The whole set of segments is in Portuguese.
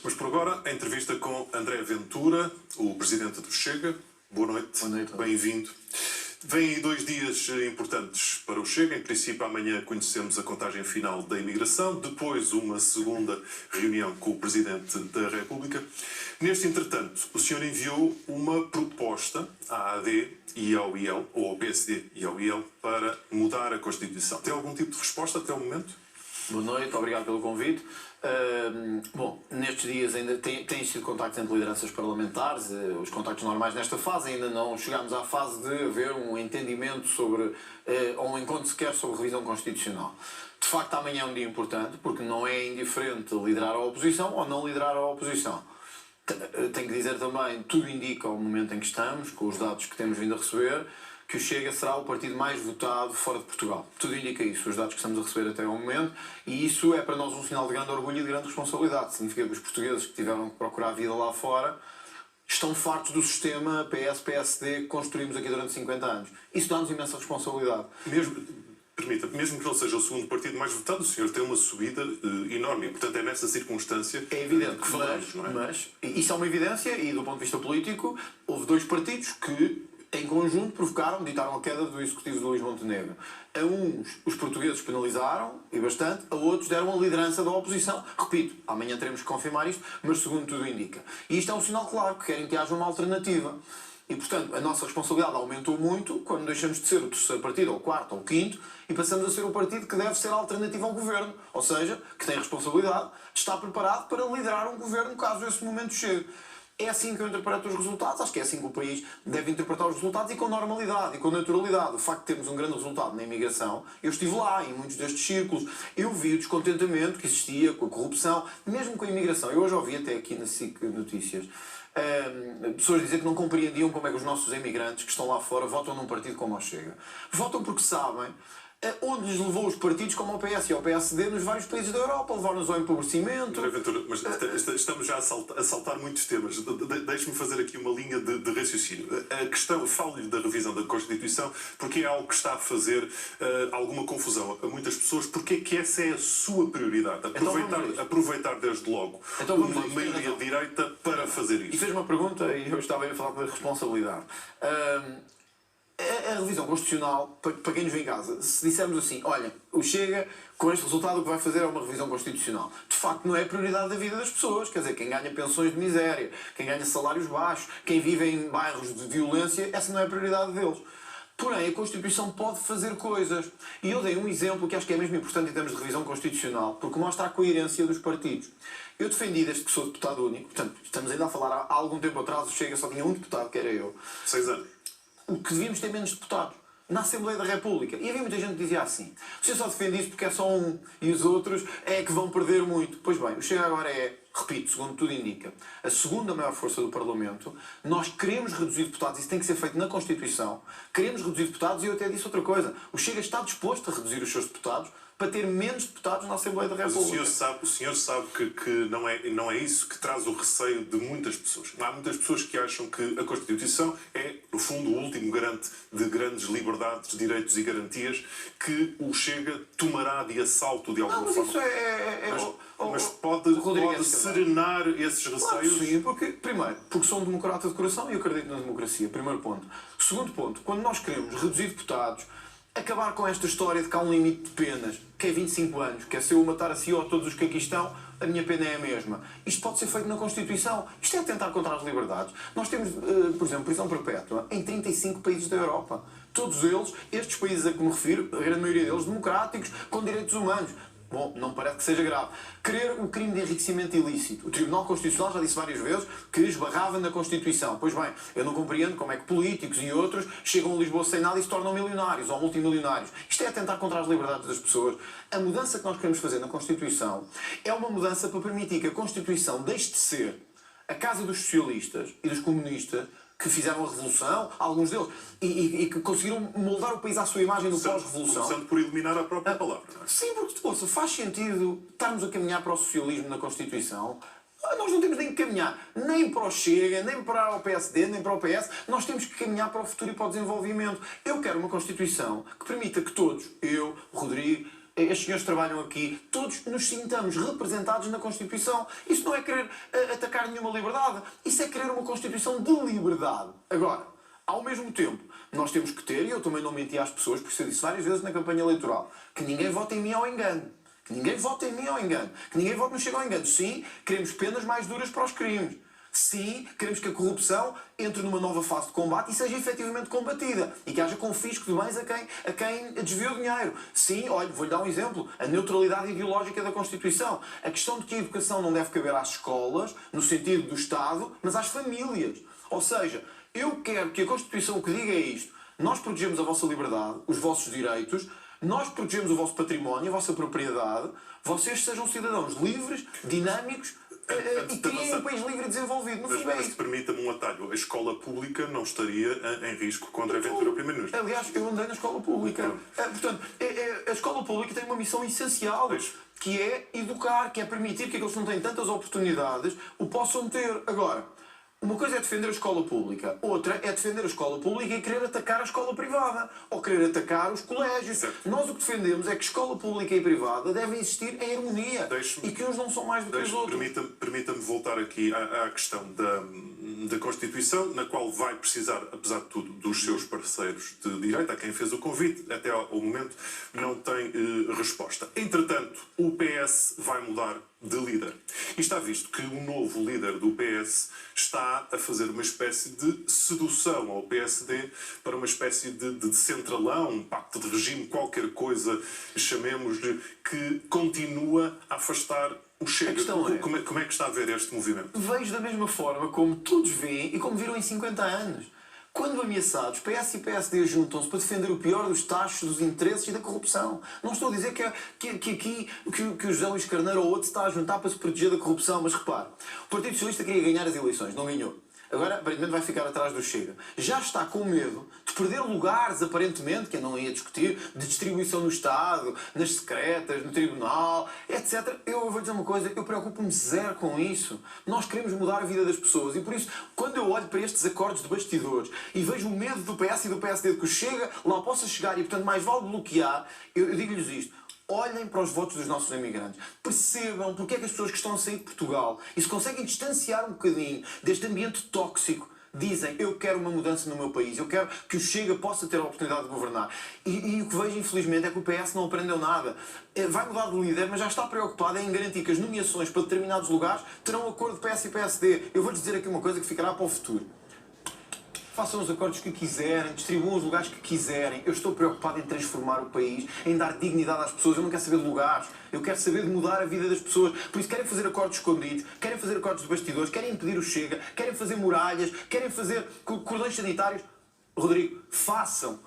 Mas por agora, a entrevista com André Ventura, o presidente do Chega. Boa noite. Boa noite. Bem-vindo. Vêm aí 2 dias importantes para o Chega. Em princípio, amanhã conhecemos a contagem final da imigração, depois uma segunda reunião com o Presidente da República. Neste entretanto, o senhor enviou uma proposta à AD e ao IEL, ou ao PSD e ao IEL, para mudar a Constituição. Tem algum tipo de resposta até o momento? Boa noite, obrigado pelo convite. Bom, nestes dias ainda têm sido contactos entre lideranças parlamentares, os contactos normais nesta fase, ainda não chegámos à fase de haver um entendimento sobre, ou um encontro sequer sobre revisão constitucional. De facto, amanhã é um dia importante, porque não é indiferente liderar a oposição ou não liderar a oposição. Tenho que dizer também, tudo indica ao momento em que estamos, com os dados que temos vindo a receber, que o Chega será o partido mais votado fora de Portugal. Tudo indica isso, os dados que estamos a receber até ao momento, e isso é para nós um sinal de grande orgulho e de grande responsabilidade. Significa que os portugueses que tiveram que procurar a vida lá fora estão fartos do sistema PS-PSD que construímos aqui durante 50 anos. Isso dá-nos imensa responsabilidade. Permita-me, mesmo que não seja o segundo partido mais votado, o senhor tem uma subida enorme. Portanto, é nessa circunstância é evidente que falamos, não é? Mas isso é uma evidência e, do ponto de vista político, houve 2 partidos que, em conjunto, ditaram a queda do executivo de Luís Montenegro. A uns, os portugueses penalizaram, e bastante, a outros deram a liderança da oposição. Repito, amanhã teremos que confirmar isto, mas segundo tudo indica. E isto é um sinal claro, que querem que haja uma alternativa. E, portanto, a nossa responsabilidade aumentou muito quando deixamos de ser o terceiro partido, ou o quarto, ou o quinto, e passamos a ser o partido que deve ser a alternativa ao governo. Ou seja, que tem a responsabilidade de estar preparado para liderar um governo caso esse momento chegue. É assim que eu interpreto os resultados, acho que é assim que o país deve interpretar os resultados, e com normalidade e com naturalidade. O facto de termos um grande resultado na imigração, eu estive lá em muitos destes círculos, eu vi o descontentamento que existia com a corrupção, mesmo com a imigração. Eu hoje ouvi até aqui na SIC Notícias pessoas dizer que não compreendiam como é que os nossos imigrantes que estão lá fora votam num partido como o Chega. Votam porque sabem onde lhes levou os partidos como o PS e o PSD nos vários países da Europa, levaram-nos ao empobrecimento. Mas estamos já a saltar muitos temas. Deixe-me fazer aqui uma linha de raciocínio. A questão, falo-lhe da revisão da Constituição, porque é algo que está a fazer alguma confusão a muitas pessoas, porque é que essa é a sua prioridade. Aproveitar desde logo uma maioria de direita para fazer isso. E fez uma pergunta, e eu estava a falar da responsabilidade. A revisão constitucional, para quem nos vê em casa, se dissermos assim, olha, o Chega, com este resultado, o que vai fazer é uma revisão constitucional. De facto, não é a prioridade da vida das pessoas. Quer dizer, quem ganha pensões de miséria, quem ganha salários baixos, quem vive em bairros de violência, essa não é a prioridade deles. Porém, a Constituição pode fazer coisas. E eu dei um exemplo que acho que é mesmo importante em termos de revisão constitucional, porque mostra a coerência dos partidos. Eu defendi, desde que sou deputado único, portanto, estamos ainda a falar há algum tempo atrás, o Chega só tinha um deputado, que era eu. 6 anos. O que devíamos ter menos deputados na Assembleia da República. E havia muita gente que dizia assim, você só defende isso porque é só um e os outros é que vão perder muito. Pois bem, o Chega agora é, repito, segundo tudo indica, a segunda maior força do Parlamento. Nós queremos reduzir deputados, isso tem que ser feito na Constituição. Queremos reduzir deputados e eu até disse outra coisa. O Chega está disposto a reduzir os seus deputados para ter menos deputados na Assembleia da República. Mas o senhor sabe que não é isso que traz o receio de muitas pessoas. Há muitas pessoas que acham que a Constituição é, no fundo, o último garante de grandes liberdades, direitos e garantias que o Chega tomará de assalto de alguma forma. Mas pode serenar esses receios? Claro, sim, porque sou um democrata de coração e acredito na democracia, primeiro ponto. Segundo ponto, quando nós queremos reduzir deputados, acabar com esta história de que há um limite de penas, que é 25 anos, que é se eu matar a si ou a todos os que aqui estão, a minha pena é a mesma. Isto pode ser feito na Constituição. Isto é atentar contra as liberdades. Nós temos, por exemplo, prisão perpétua em 35 países da Europa. Todos eles, estes países a que me refiro, a grande maioria deles, democráticos, com direitos humanos. Bom, não parece que seja grave. Querer o crime de enriquecimento ilícito. O Tribunal Constitucional já disse várias vezes que esbarrava na Constituição. Pois bem, eu não compreendo como é que políticos e outros chegam a Lisboa sem nada e se tornam milionários ou multimilionários. Isto é atentar contra as liberdades das pessoas. A mudança que nós queremos fazer na Constituição é uma mudança para permitir que a Constituição deixe de ser a casa dos socialistas e dos comunistas que fizeram a revolução, alguns deles, e que conseguiram moldar o país à sua imagem do pós-revolução. Começando por eliminar a própria palavra. Não é? Sim, porque, ouça, faz sentido estarmos a caminhar para o socialismo na Constituição. Nós não temos nem que caminhar nem para o Chega, nem para o PSD, nem para o PS. Nós temos que caminhar para o futuro e para o desenvolvimento. Eu quero uma Constituição que permita que todos, eu, Rodrigo, estes senhores trabalham aqui, todos nos sintamos representados na Constituição. Isso não é querer atacar nenhuma liberdade, isso é querer uma Constituição de liberdade. Agora, ao mesmo tempo, nós temos que ter, e eu também não menti às pessoas, porque eu disse várias vezes na campanha eleitoral, que ninguém vote em mim ao engano. Que ninguém vote em mim ao engano. Que ninguém vote no Chega ao engano. Sim, queremos penas mais duras para os crimes. Sim, queremos que a corrupção entre numa nova fase de combate e seja efetivamente combatida. E que haja confisco de bens a quem desviou dinheiro. Sim, olha, vou-lhe dar um exemplo. A neutralidade ideológica da Constituição. A questão de que a educação não deve caber às escolas, no sentido do Estado, mas às famílias. Ou seja, eu quero que a Constituição o que diga é isto. Nós protegemos a vossa liberdade, os vossos direitos, nós protegemos o vosso património, a vossa propriedade, vocês sejam cidadãos livres, dinâmicos, e criem um país livre e desenvolvido. No fim, mas permita-me um atalho. A escola pública não estaria em risco contra a aventura ao Primeiro-Ministro. Aliás, eu andei na escola pública. Portanto, a escola pública tem uma missão essencial, que é educar, que é permitir que aqueles que não têm tantas oportunidades o possam ter. Agora, uma coisa é defender a escola pública, outra é defender a escola pública e querer atacar a escola privada, ou querer atacar os colégios. Certo. Nós o que defendemos é que escola pública e privada devem existir em harmonia e que uns não são mais do que os outros. Permita-me voltar aqui à questão da Constituição, na qual vai precisar, apesar de tudo, dos seus parceiros de direita, a quem fez o convite, até ao momento não tem resposta. Entretanto, o PS vai mudar de líder. E está visto que o novo líder do PS está a fazer uma espécie de sedução ao PSD para uma espécie de centralão, um pacto de regime, qualquer coisa, chamemos-lhe, que continua a afastar o Chega. Como é que está a ver este movimento? Vejo da mesma forma como todos veem e como viram em 50 anos. Quando ameaçados, PS e PSD juntam-se para defender o pior dos tachos, dos interesses e da corrupção. Não estou a dizer que o José Luís Carneiro ou outro está a juntar para se proteger da corrupção, mas repare, o Partido Socialista queria ganhar as eleições, não ganhou. Agora, aparentemente, vai ficar atrás do Chega. Já está com medo de perder lugares, aparentemente, que eu não ia discutir, de distribuição no Estado, nas secretas, no Tribunal, etc. Eu vou dizer uma coisa, eu preocupo-me zero com isso. Nós queremos mudar a vida das pessoas e, por isso, quando eu olho para estes acordos de bastidores e vejo o medo do PS e do PSD de que o Chega lá possa chegar e, portanto, mais vale bloquear, eu digo-lhes isto. Olhem para os votos dos nossos imigrantes. Percebam porque é que as pessoas que estão a sair de Portugal e se conseguem distanciar um bocadinho deste ambiente tóxico dizem, eu quero uma mudança no meu país, eu quero que o Chega possa ter a oportunidade de governar. E o que vejo, infelizmente, é que o PS não aprendeu nada. Vai mudar de líder, mas já está preocupado em garantir que as nomeações para determinados lugares terão acordo de PS e PSD. Eu vou-lhes dizer aqui uma coisa que ficará para o futuro. Façam os acordos que quiserem, distribuam os lugares que quiserem. Eu estou preocupado em transformar o país, em dar dignidade às pessoas. Eu não quero saber de lugares. Eu quero saber de mudar a vida das pessoas. Por isso querem fazer acordos escondidos, querem fazer acordos de bastidores, querem impedir o Chega, querem fazer muralhas, querem fazer cordões sanitários. Rodrigo, façam.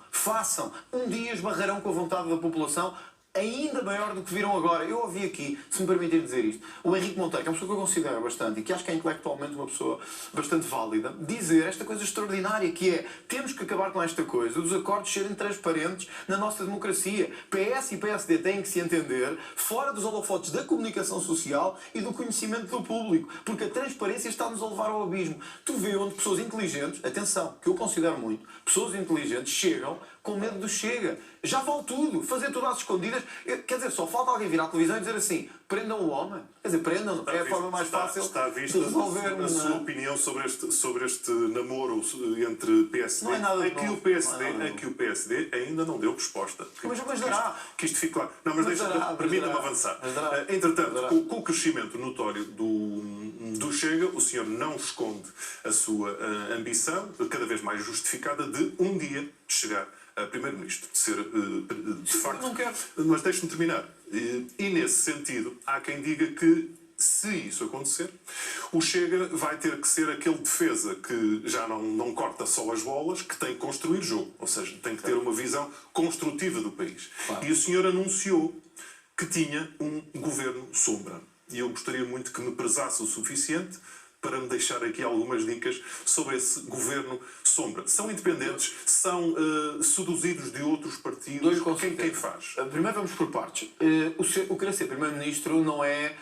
Um dia esbarrarão com a vontade da população ainda maior do que viram agora. Eu ouvi aqui, se me permitir dizer isto, o Henrique Monteiro, que é uma pessoa que eu considero bastante e que acho que é intelectualmente uma pessoa bastante válida, dizer esta coisa extraordinária que é, temos que acabar com esta coisa, dos acordos serem transparentes na nossa democracia. PS e PSD têm que se entender fora dos holofotes da comunicação social e do conhecimento do público, porque a transparência está-nos a levar ao abismo. Tu vê onde pessoas inteligentes, atenção, que eu considero muito, pessoas inteligentes chegam com medo do Chega. Já vale tudo. Fazer tudo às escondidas. Quer dizer, só falta alguém vir à televisão e dizer assim, prendam o homem. Quer dizer, prendam. É a forma mais fácil de resolver. A sua opinião sobre este namoro entre PSD. Não é nada de novo. Que o PSD ainda não deu resposta. Mas dará. Que isto fique claro. Não, mas permita-me avançar. Entretanto, com o crescimento notório do Chega, o senhor não esconde a sua ambição, cada vez mais justificada, de um dia chegar a Primeiro-Ministro, de ser, de facto... Não quero. Mas deixe-me terminar. E nesse sentido, há quem diga que, se isso acontecer, o Chega vai ter que ser aquele defesa que já não corta só as bolas, que tem que construir jogo. Ou seja, tem que ter uma visão construtiva do país. Claro. E o senhor anunciou que tinha um governo sombra. E eu gostaria muito que me prezasse o suficiente para me deixar aqui algumas dicas sobre esse governo sombra. São independentes? São seduzidos de outros partidos? Quem faz? Primeiro vamos por partes. O querer ser Primeiro-Ministro não é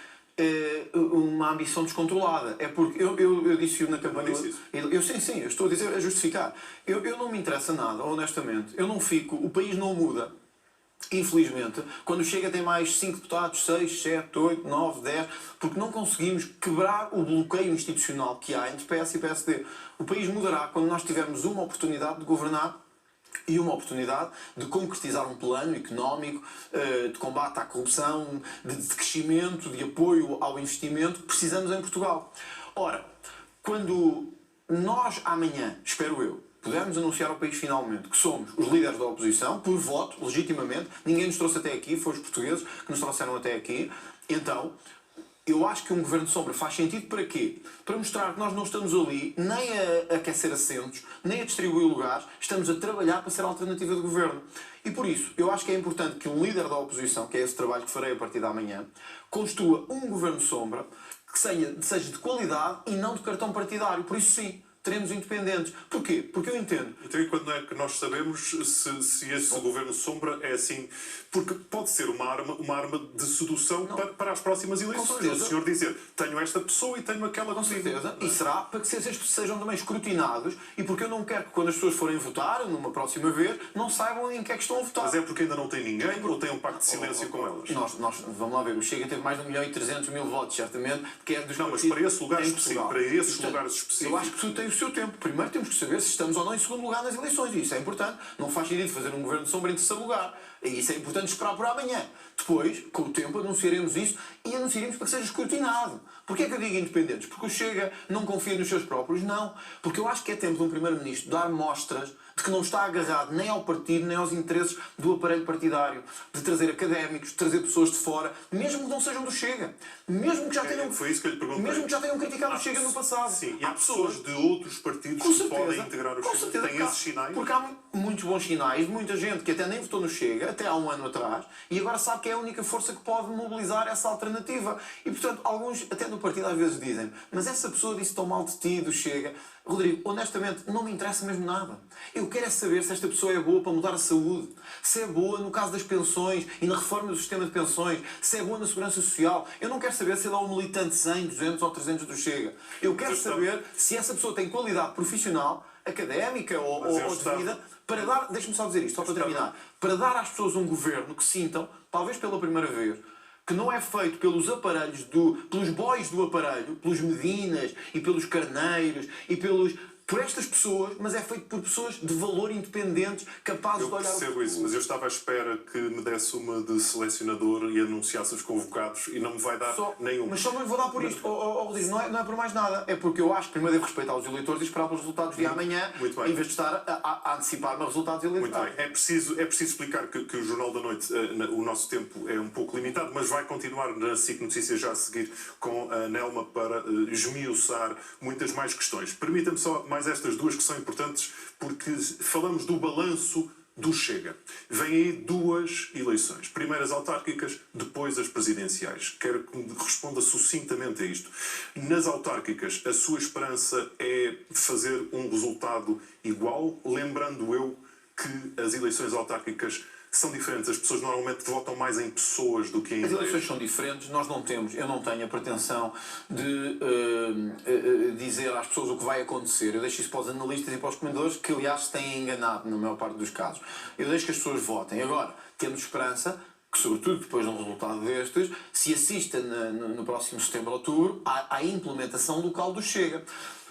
uma ambição descontrolada. É porque eu disse na campanha... Sim, eu estou a dizer, a justificar. Eu não me interessa nada, honestamente. Eu não fico... O país não muda. infelizmente, quando chega tem mais 5 deputados, 6, 7, 8, 9, 10, porque não conseguimos quebrar o bloqueio institucional que há entre PS e PSD. O país mudará quando nós tivermos uma oportunidade de governar e uma oportunidade de concretizar um plano económico de combate à corrupção, de crescimento, de apoio ao investimento que precisamos em Portugal. Ora, quando nós amanhã, espero eu, pudermos anunciar ao país finalmente que somos os líderes da oposição, por voto, legitimamente, ninguém nos trouxe até aqui, foi os portugueses que nos trouxeram até aqui, então eu acho que um governo de sombra faz sentido para quê? Para mostrar que nós não estamos ali nem a aquecer assentos, nem a distribuir lugares, estamos a trabalhar para ser a alternativa de governo. E por isso, eu acho que é importante que um líder da oposição, que é esse trabalho que farei a partir da manhã, construa um governo de sombra que seja de qualidade e não de cartão partidário. Por isso sim, teremos independentes. Porquê? Porque eu entendo. Então, e quando é que nós sabemos se esse governo sombra é assim? Porque pode ser uma arma de sedução para as próximas eleições. O senhor dizer, tenho esta pessoa e tenho aquela Com certeza. E será para que sejam também escrutinados e porque eu não quero que quando as pessoas forem votar, numa próxima vez, não saibam em que é que estão a votar. Mas é porque ainda não tem ninguém ou tem um pacto de silêncio com elas? Vamos lá ver, o Chega teve mais de 1.300.000 votos, certamente, que é dos Não, mas para esse lugar específico, para esses lugares específicos. Eu acho que tudo tem o seu tempo. Primeiro temos que saber se estamos ou não em segundo lugar nas eleições. E isso é importante. Não faz sentido fazer um governo de sombra em terceiro lugar. E isso é importante esperar por amanhã. Depois, com o tempo, anunciaremos isso e anunciaremos para que seja escrutinado. Porquê é que eu digo independentes? Porque o Chega não confia nos seus próprios? Não. Porque eu acho que é tempo de um primeiro-ministro dar mostras de que não está agarrado nem ao partido, nem aos interesses do aparelho partidário. De trazer académicos, de trazer pessoas de fora, mesmo que não sejam do Chega. Mesmo que já tenham, foi isso que eu lhe perguntei. mesmo que já tenham criticado o Chega no passado. Sim, e há pessoas de outros partidos que podem integrar o Chega. Certeza, tem esses sinais? Porque há muitos bons sinais de muita gente que até nem votou no Chega, até há um ano atrás, e agora sabe que é a única força que pode mobilizar essa alternativa. E, portanto, alguns até do partido às vezes dizem, mas essa pessoa disse tão mal de ti, do Chega. Rodrigo, honestamente, não me interessa mesmo nada. Eu quero é saber se esta pessoa é boa para mudar a saúde, se é boa no caso das pensões e na reforma do sistema de pensões, se é boa na segurança social. Eu não quero saber se ele é um militante 100, 200 ou 300 do Chega. Eu quero saber se essa pessoa tem qualidade profissional, académica ou de vida, para dar, deixa-me só dizer isto, só para terminar, para dar às pessoas um governo que sintam, talvez pela primeira vez, que não é feito pelos aparelhos, pelos boys do aparelho, pelos Medinas e pelos Carneiros e por estas pessoas, mas é feito por pessoas de valor independentes, capazes de olhar... Eu percebo isso, mas eu estava à espera que me desse uma de selecionador e anunciasse os convocados e não me vai dar nenhuma. Mas só não lhe vou dar por isto, Rodrigo, não é por mais nada. É porque eu acho que primeiro devo respeitar os eleitores e esperar pelos resultados de amanhã, em vez de estar a antecipar-me a resultados eleitorais. Muito bem. É preciso explicar que o Jornal da Noite, o nosso tempo é um pouco limitado, mas vai continuar na SIC Notícias já a seguir com a Nelma para esmiuçar muitas mais questões. Permita-me só mais estas duas que são importantes, porque falamos do balanço do Chega. Vêm aí duas eleições. Primeiro as autárquicas, depois as presidenciais. Quero que me responda sucintamente a isto. Nas autárquicas, a sua esperança é fazer um resultado igual, lembrando eu que as eleições autárquicas são diferentes. As pessoas normalmente votam mais em pessoas do que em ideias. As eleições são diferentes. Eu não tenho a pretensão de dizer às pessoas o que vai acontecer. Eu deixo isso para os analistas e para os comentadores, que aliás se têm enganado na maior parte dos casos. Eu deixo que as pessoas votem. Agora, temos esperança que, sobretudo depois de um resultado destes, se assista no próximo setembro ou outubro à implementação local do Chega.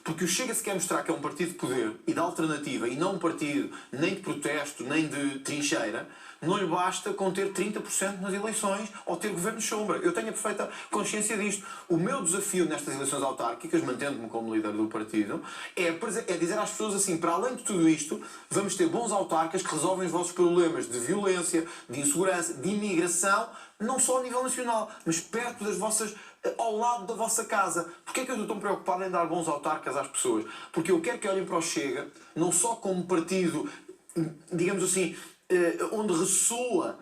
Porque o Chega se quer mostrar que é um partido de poder e de alternativa e não um partido nem de protesto, nem de trincheira, não lhe basta com ter 30% nas eleições ou ter governo de sombra. Eu tenho a perfeita consciência disto. O meu desafio nestas eleições autárquicas, mantendo-me como líder do partido, é dizer às pessoas assim, para além de tudo isto, vamos ter bons autarcas que resolvem os vossos problemas de violência, de insegurança, de imigração, não só a nível nacional, mas perto das vossas, ao lado da vossa casa. Porquê é que eu estou tão preocupado em dar bons autarcas às pessoas? Porque eu quero que olhem para o Chega, não só como partido, digamos assim, onde ressoa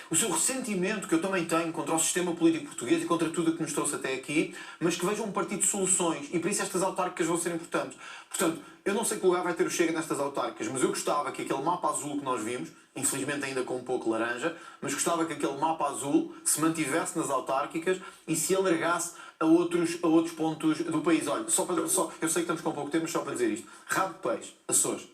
o seu ressentimento, que eu também tenho, contra o sistema político português e contra tudo o que nos trouxe até aqui, mas que vejam um partido de soluções, e por isso estas autárquicas vão ser importantes. Portanto, eu não sei que lugar vai ter o Chega nestas autárquicas, mas eu gostava que aquele mapa azul que nós vimos, infelizmente ainda com um pouco laranja, mas gostava que aquele mapa azul se mantivesse nas autárquicas e se alargasse a outros pontos do país. Olha, eu sei que estamos com pouco tempo, mas só para dizer isto. Rabo de Peixe, Açores.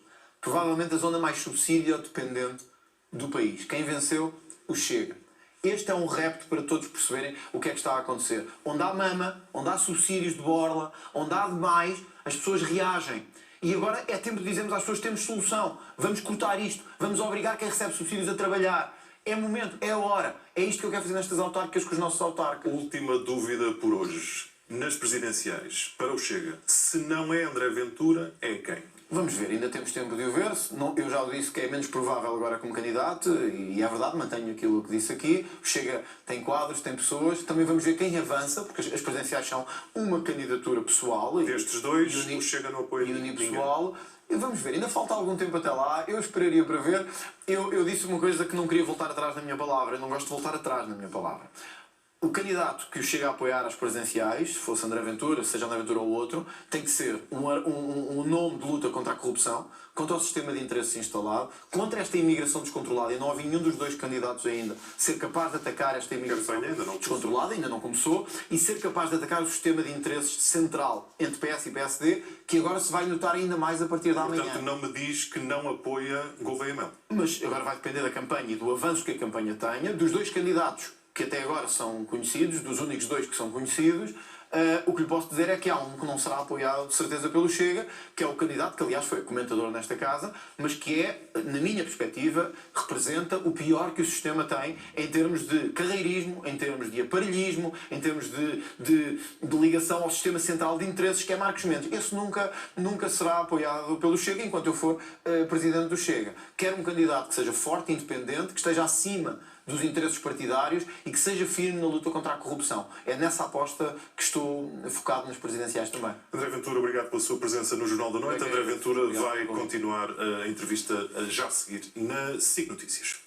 provavelmente a zona mais subsídio-dependente do país. Quem venceu? O Chega. Este é um repto para todos perceberem o que é que está a acontecer. Onde há mama, onde há subsídios de borla, onde há demais, as pessoas reagem. E agora é tempo de dizermos às pessoas que temos solução. Vamos cortar isto. Vamos obrigar quem recebe subsídios a trabalhar. É momento, é a hora. É isto que eu quero fazer nestas autárquicas com os nossos autarcas. Última dúvida por hoje. Nas presidenciais, para o Chega, se não é André Ventura, é quem? Vamos ver, ainda temos tempo de o ver. Eu já disse que é menos provável agora como candidato, e é verdade, mantenho aquilo que disse aqui. O Chega tem quadros, tem pessoas. Também vamos ver quem avança, porque as presidenciais são uma candidatura pessoal. Destes dois, o Chega não apoia e ninguém. unipessoal. E vamos ver, ainda falta algum tempo até lá. Eu esperaria para ver. Eu disse uma coisa que não queria voltar atrás na minha palavra. Eu não gosto de voltar atrás na minha palavra. O candidato que o Chega a apoiar às presidenciais, se fosse André Ventura, seja André Ventura ou outro, tem que ser um nome de luta contra a corrupção, contra o sistema de interesses instalado, contra esta imigração descontrolada. E não havia nenhum dos dois candidatos ainda ser capaz de atacar esta imigração descontrolada, ainda não começou, e ser capaz de atacar o sistema de interesses central entre PS e PSD, que agora se vai notar ainda mais a partir da manhã. Portanto, não me diz que não apoia Gouveia Melo. Mas agora vai depender da campanha e do avanço que a campanha tenha, dos dois candidatos que até agora são conhecidos, dos únicos dois que são conhecidos. O que lhe posso dizer é que há um que não será apoiado de certeza pelo Chega, que é o candidato que aliás foi comentador nesta casa, mas que é, na minha perspectiva, representa o pior que o sistema tem em termos de carreirismo, em termos de aparelhismo, em termos de ligação ao sistema central de interesses, que é Marcos Mendes. Esse nunca será apoiado pelo Chega enquanto eu for presidente do Chega. Quero um candidato que seja forte, independente, que esteja acima dos interesses partidários e que seja firme na luta contra a corrupção. É nessa aposta que estou focado nas presidenciais também. André Ventura, obrigado pela sua presença no Jornal da Noite. André Ventura vai continuar a entrevista já a seguir na SIC Notícias.